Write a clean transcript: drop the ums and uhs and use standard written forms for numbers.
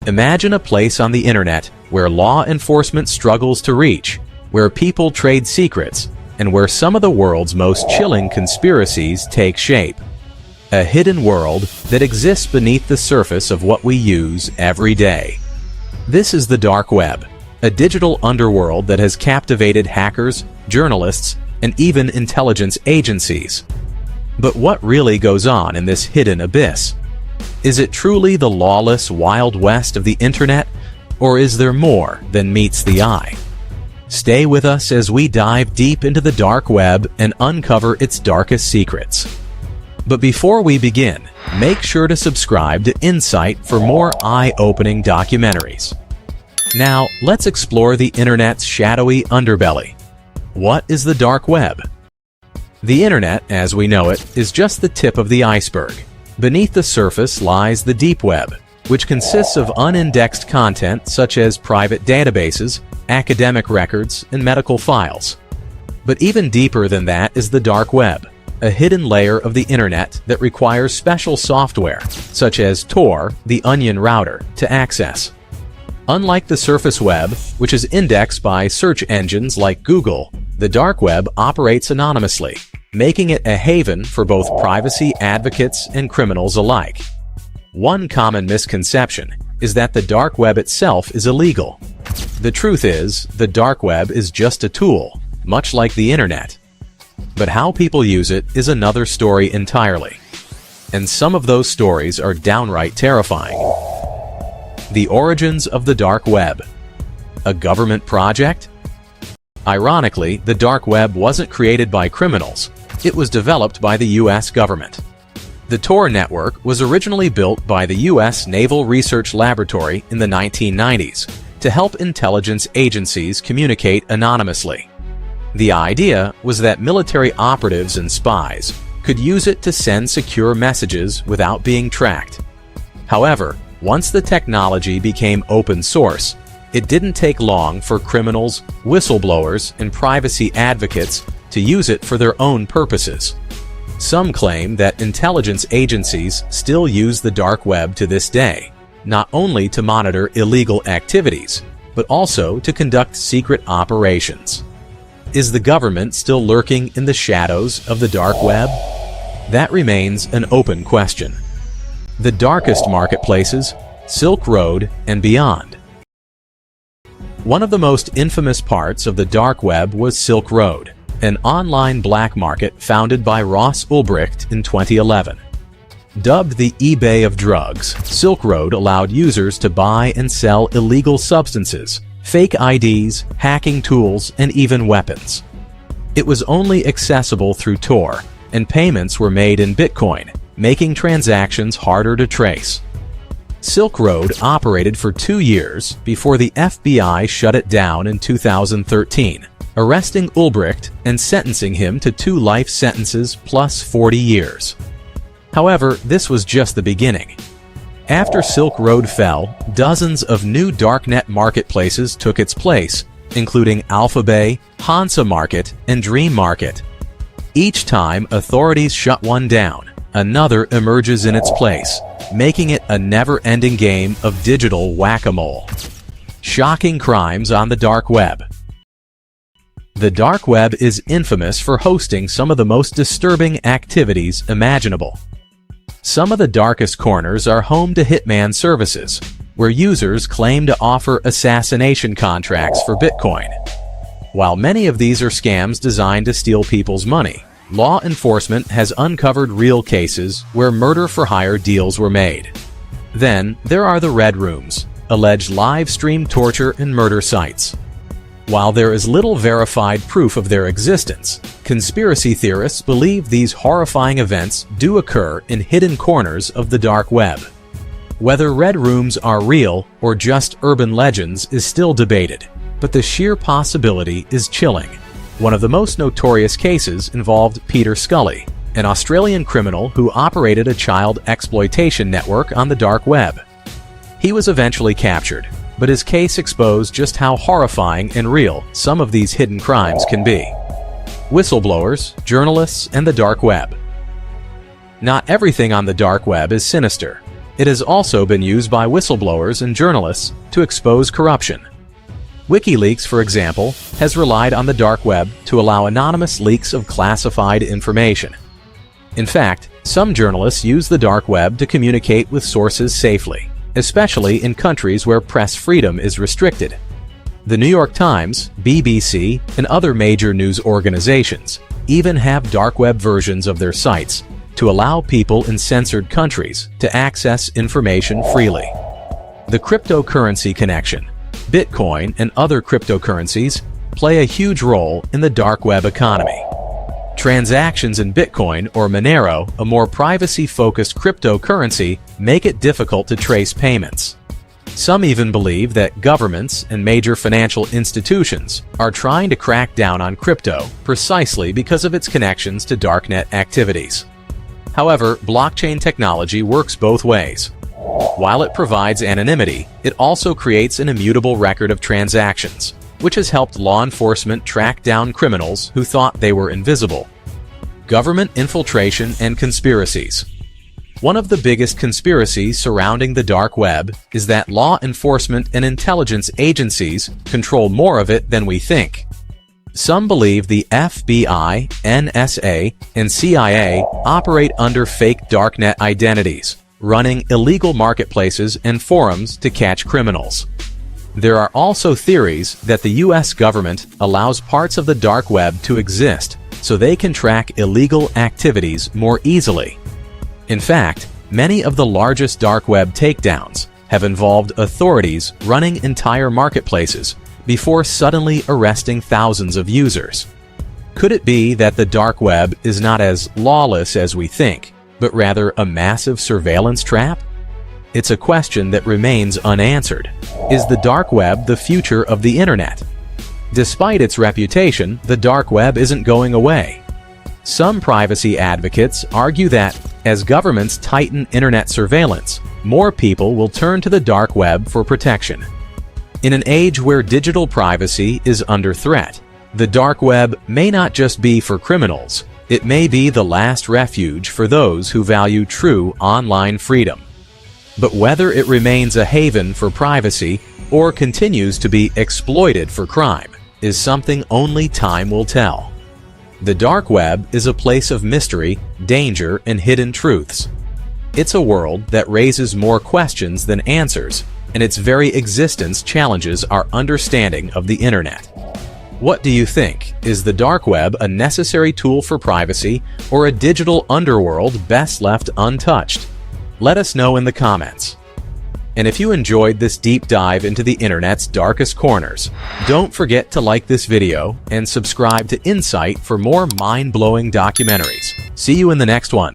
Imagine a place on the internet where law enforcement struggles to reach, where people trade secrets, and where some of the world's most chilling conspiracies take shape. A hidden world that exists beneath the surface of what we use every day. This is the dark web, a digital underworld that has captivated hackers, journalists, and even intelligence agencies. But what really goes on in this hidden abyss? Is it truly the lawless Wild West of the internet, or is there more than meets the eye? Stay with us as we dive deep into the dark web and uncover its darkest secrets. But before we begin, make sure to subscribe to Insight for more eye-opening documentaries. Now, let's explore the internet's shadowy underbelly. What is the dark web? The internet, as we know it, is just the tip of the iceberg. Beneath the surface lies the deep web, which consists of unindexed content such as private databases, academic records, and medical files. But even deeper than that is the dark web, a hidden layer of the internet that requires special software, such as Tor, the onion router, to access. Unlike the surface web, which is indexed by search engines like Google, the dark web operates anonymously, making it a haven for both privacy advocates and criminals alike. One common misconception is that the dark web itself is illegal. The truth is, the dark web is just a tool, much like the internet. But how people use it is another story entirely. And some of those stories are downright terrifying. The origins of the dark web. A government project? Ironically, the dark web wasn't created by criminals. It was developed by the U.S. government. The Tor network was originally built by the U.S. Naval Research Laboratory in the 1990s to help intelligence agencies communicate anonymously. The idea was that military operatives and spies could use it to send secure messages without being tracked. However, once the technology became open source, it didn't take long for criminals, whistleblowers, and privacy advocates to use it for their own purposes. Some claim that intelligence agencies still use the dark web to this day, not only to monitor illegal activities, but also to conduct secret operations. Is the government still lurking in the shadows of the dark web? That remains an open question. The darkest marketplaces, Silk Road and beyond. One of the most infamous parts of the dark web was Silk Road, an online black market founded by Ross Ulbricht in 2011. Dubbed the eBay of drugs, Silk Road allowed users to buy and sell illegal substances, fake IDs, hacking tools, and even weapons. It was only accessible through Tor, and payments were made in Bitcoin, making transactions harder to trace. Silk Road operated for 2 years before the FBI shut it down in 2013, arresting Ulbricht and sentencing him to 2 life sentences plus 40 years. However, this was just the beginning. After Silk Road fell, dozens of new darknet marketplaces took its place, including Alphabay, Hansa Market, and Dream Market. Each time authorities shut one down, another emerges in its place, making it a never-ending game of digital whack-a-mole. Shocking crimes on the dark web. The dark web is infamous for hosting some of the most disturbing activities imaginable. Some of the darkest corners are home to hitman services, where users claim to offer assassination contracts for Bitcoin. While many of these are scams designed to steal people's money, law enforcement has uncovered real cases where murder-for-hire deals were made. Then, there are the Red Rooms, alleged live-stream torture and murder sites. While there is little verified proof of their existence, conspiracy theorists believe these horrifying events do occur in hidden corners of the dark web. Whether Red Rooms are real or just urban legends is still debated, but the sheer possibility is chilling. One of the most notorious cases involved Peter Scully, an Australian criminal who operated a child exploitation network on the dark web. He was eventually captured, but his case exposed just how horrifying and real some of these hidden crimes can be. Whistleblowers, journalists, and the dark web. Not everything on the dark web is sinister. It has also been used by whistleblowers and journalists to expose corruption. WikiLeaks, for example, has relied on the dark web to allow anonymous leaks of classified information. In fact, some journalists use the dark web to communicate with sources safely, especially in countries where press freedom is restricted. The New York Times, BBC, and other major news organizations even have dark web versions of their sites to allow people in censored countries to access information freely. The cryptocurrency connection. Bitcoin and other cryptocurrencies play a huge role in the dark web economy. Transactions in Bitcoin or Monero, a more privacy-focused cryptocurrency, make it difficult to trace payments. Some even believe that governments and major financial institutions are trying to crack down on crypto precisely because of its connections to darknet activities. However, blockchain technology works both ways. While it provides anonymity, it also creates an immutable record of transactions, which has helped law enforcement track down criminals who thought they were invisible. Government infiltration and conspiracies. One of the biggest conspiracies surrounding the dark web is that law enforcement and intelligence agencies control more of it than we think. Some believe the FBI, NSA, and CIA operate under fake darknet identities, running illegal marketplaces and forums to catch criminals. There are also theories that the U.S. government allows parts of the dark web to exist so they can track illegal activities more easily. In fact, many of the largest dark web takedowns have involved authorities running entire marketplaces before suddenly arresting thousands of users. Could it be that the dark web is not as lawless as we think, but rather a massive surveillance trap? It's a question that remains unanswered. Is the dark web the future of the internet? Despite its reputation, the dark web isn't going away. Some privacy advocates argue that, as governments tighten internet surveillance, more people will turn to the dark web for protection. In an age where digital privacy is under threat, the dark web may not just be for criminals, it may be the last refuge for those who value true online freedom. But whether it remains a haven for privacy or continues to be exploited for crime is something only time will tell. The dark web is a place of mystery, danger, and hidden truths. It's a world that raises more questions than answers, and its very existence challenges our understanding of the internet. What do you think? Is the dark web a necessary tool for privacy or a digital underworld best left untouched? Let us know in the comments. And if you enjoyed this deep dive into the internet's darkest corners, don't forget to like this video and subscribe to Insight for more mind-blowing documentaries. See you in the next one.